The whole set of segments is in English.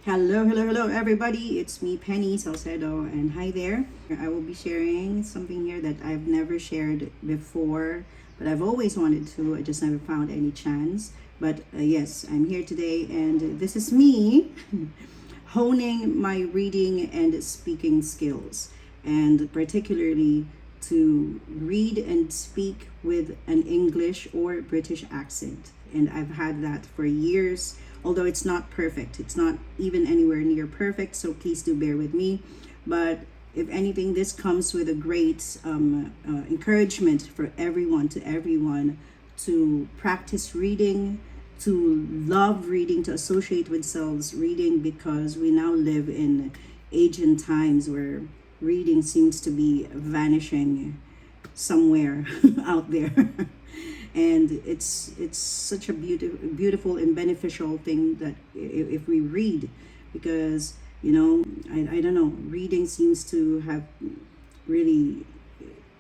Hello, everybody. It's me, Penny Salcedo, and hi there. I will be sharing something here that I've never shared before, but I've always wanted to. I just never found any chance. But yes, I'm here today, and this is me honing my reading and speaking skills, and particularly to read and speak with an English or British accent. And I've had that for years, although it's not perfect. It's not even anywhere near perfect, so please do bear with me. But if anything, this comes with a great encouragement for everyone, to practice reading, to love reading, to associate with selves reading, because we now live in ancient times where reading seems to be vanishing somewhere out there. And it's such a beautiful and beneficial thing that if we read, because I don't know, reading seems to have really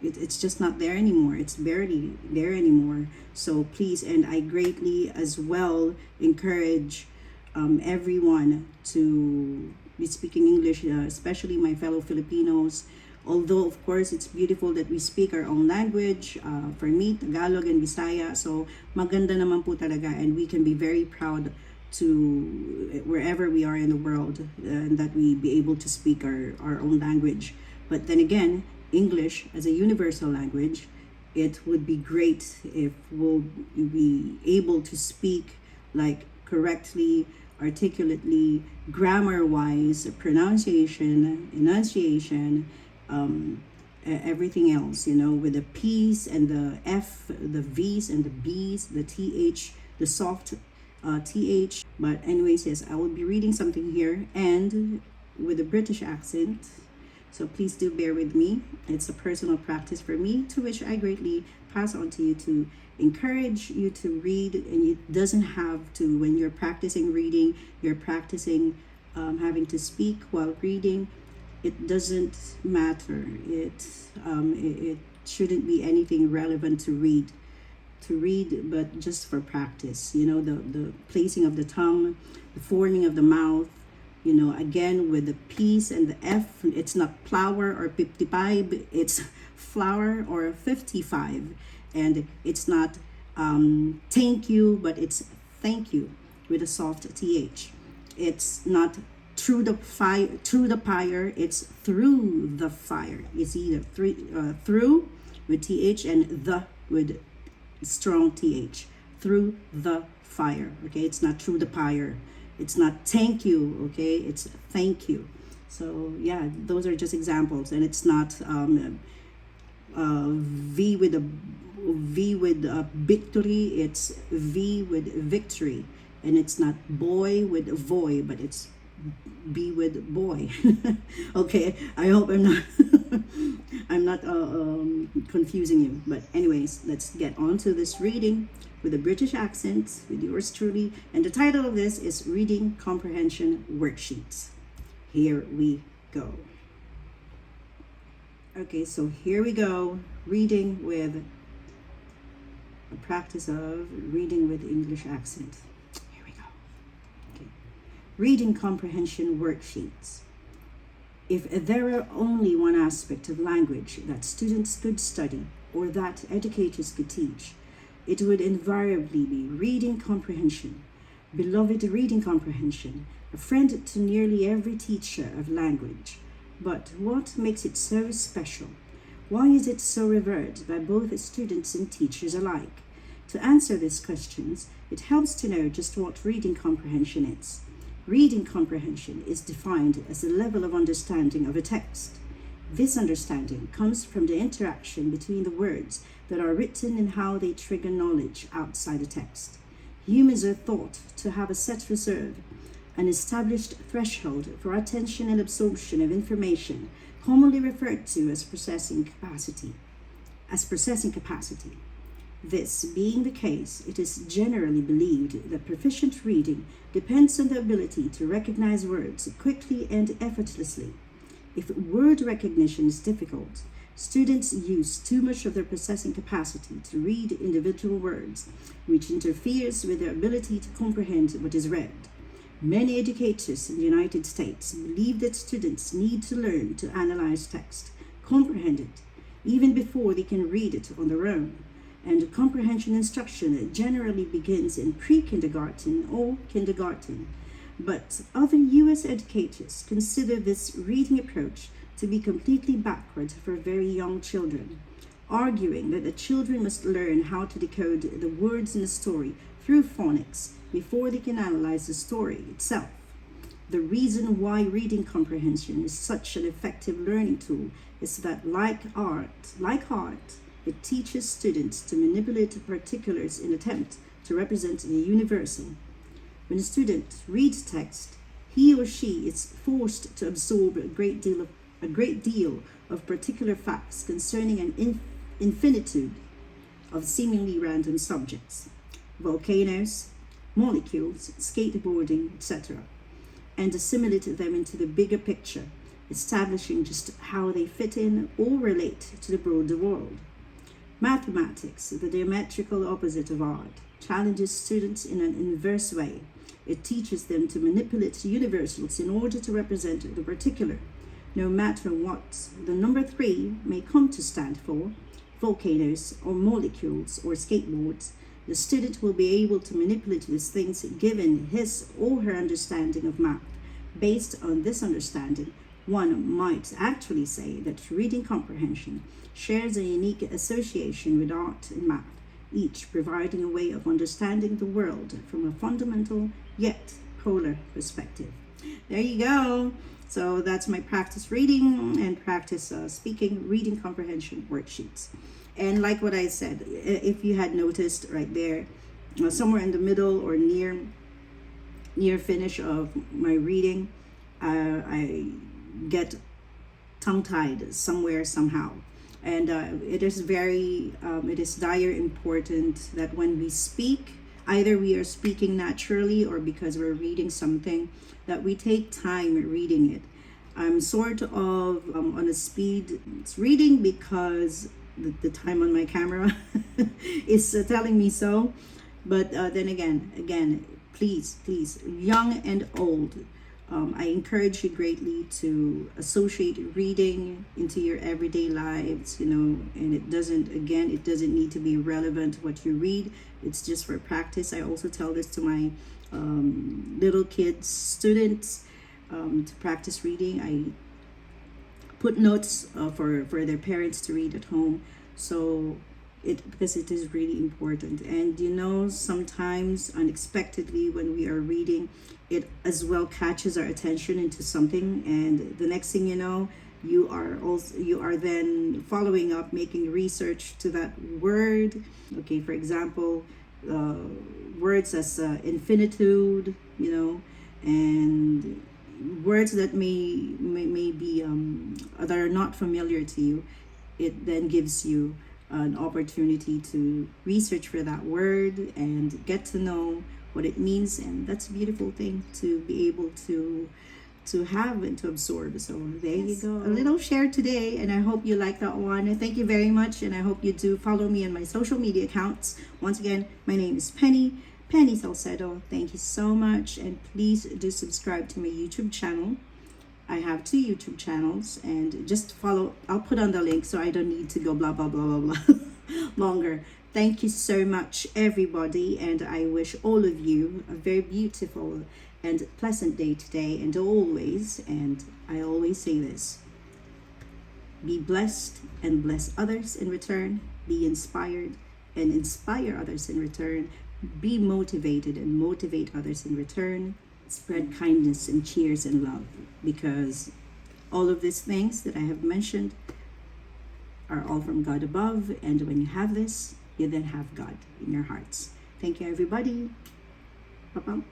it's just not there anymore. It's barely there anymore. So please, and I greatly as well encourage everyone to be speaking English, especially my fellow Filipinos. Although, of course, it's beautiful that we speak our own language. For me, Tagalog and Bisaya. So, maganda naman po talaga. And we can be very proud to wherever we are in the world, and that we be able to speak our own language. But then again, English as a universal language, it would be great if we'll be able to speak like correctly, articulately, grammar-wise, pronunciation, enunciation, everything else, with the P's and the F, the V's and the B's, the TH, the soft TH. But anyways, yes, I will be reading something here and with a British accent. So please do bear with me. It's a personal practice for me, to which I greatly pass on to you to encourage you to read. And it doesn't have to, when you're practicing reading, you're practicing having to speak while reading. It doesn't matter. It shouldn't be anything relevant to read, but just for practice. The placing of the tongue, the forming of the mouth. Again, with the P's and the F, it's not flower or 55, it's flower or 55. And it's not thank you, but it's thank you with a soft TH. It's not through the fire, it's through the fire. It's either through with TH and the with strong TH. Through the fire, okay? It's not through the fire. It's not thank you, okay? It's thank you. So yeah, those are just examples. And it's not V with a victory. It's V with victory. And it's not boy with voy, but it's B with boy. Okay, I hope I'm not I'm not confusing you. But anyways, let's get on to this reading with a British accent with yours truly. And the title of this is Reading Comprehension Worksheets. Here we go. Okay, so here we go. Reading with a practice of reading with English accent. Here we go. Okay. Reading Comprehension Worksheets. If there were only one aspect of language that students could study or that educators could teach, it would invariably be reading comprehension. Beloved reading comprehension, a friend to nearly every teacher of language. But what makes it so special? Why is it so revered by both students and teachers alike? To answer these questions, it helps to know just what reading comprehension is. Reading comprehension is defined as the level of understanding of a text. This understanding comes from the interaction between the words that are written and how they trigger knowledge outside the text. Humans are thought to have a set reserve, an established threshold for attention and absorption of information, commonly referred to as processing capacity. This being the case, it is generally believed that proficient reading depends on the ability to recognize words quickly and effortlessly. If word recognition is difficult, students use too much of their processing capacity to read individual words, which interferes with their ability to comprehend what is read. Many educators in the United States believe that students need to learn to analyze text, comprehend it, even before they can read it on their own. And comprehension instruction generally begins in pre-kindergarten or kindergarten. But other US educators consider this reading approach to be completely backward for very young children, arguing that the children must learn how to decode the words in a story through phonics before they can analyze the story itself. The reason why reading comprehension is such an effective learning tool is that, like art, it teaches students to manipulate the particulars in an attempt to represent the universal. When a student reads text, he or she is forced to absorb a great deal of particular facts concerning an infinitude of seemingly random subjects: volcanoes, molecules, skateboarding, etc., and assimilate them into the bigger picture, establishing just how they fit in or relate to the broader world. Mathematics, the diametrical opposite of art, challenges students in an inverse way. It teaches them to manipulate universals in order to represent the particular, no matter what the number 3 may come to stand for, volcanoes or molecules or skateboards. The student will be able to manipulate these things given his or her understanding of math. Based on this understanding, one might actually say that reading comprehension shares a unique association with art and math, each providing a way of understanding the world from a fundamental yet polar perspective. There you go. So that's my practice reading and practice speaking reading comprehension worksheets. And like what I said, if you had noticed right there, somewhere in the middle or near finish of my reading, I get tongue-tied somewhere somehow. And it is dire important that when we speak, either we are speaking naturally or because we're reading something, that we take time reading it. I'm sort of on a speed reading because the time on my camera is telling me so. But then again, please, young and old, I encourage you greatly to associate reading into your everyday lives, and it doesn't need to be relevant what you read. It's just for practice. I also tell this to my little kids, students, to practice reading. I put notes for their parents to read at home, because it is really important. And sometimes unexpectedly when we are reading, it as well catches our attention into something, and the next thing you know, you are then following up, making research to that word. Okay, for example, words as infinitude, and words that may be that are not familiar to you. It then gives you an opportunity to research for that word and get to know what it means, and that's a beautiful thing to be able to have and to absorb. So there you go, a little share today, and I hope you like that one. Thank you very much, and I hope you do follow me on my social media accounts. Once again, my name is Penny Salcedo. Thank you so much, and please do subscribe to my YouTube channel. I have 2 YouTube channels, and just follow. I'll put on the link so I don't need to go blah blah blah blah blah longer. Thank you so much, everybody, and I wish all of you a very beautiful and pleasant day today and always. And I always say this: be blessed and bless others in return. Be inspired and inspire others in return. Be motivated and motivate others in return. Spread kindness and cheers and love, because all of these things that I have mentioned are all from God above, and when you have this, you then have God in your hearts. Thank you, everybody. Bye-bye.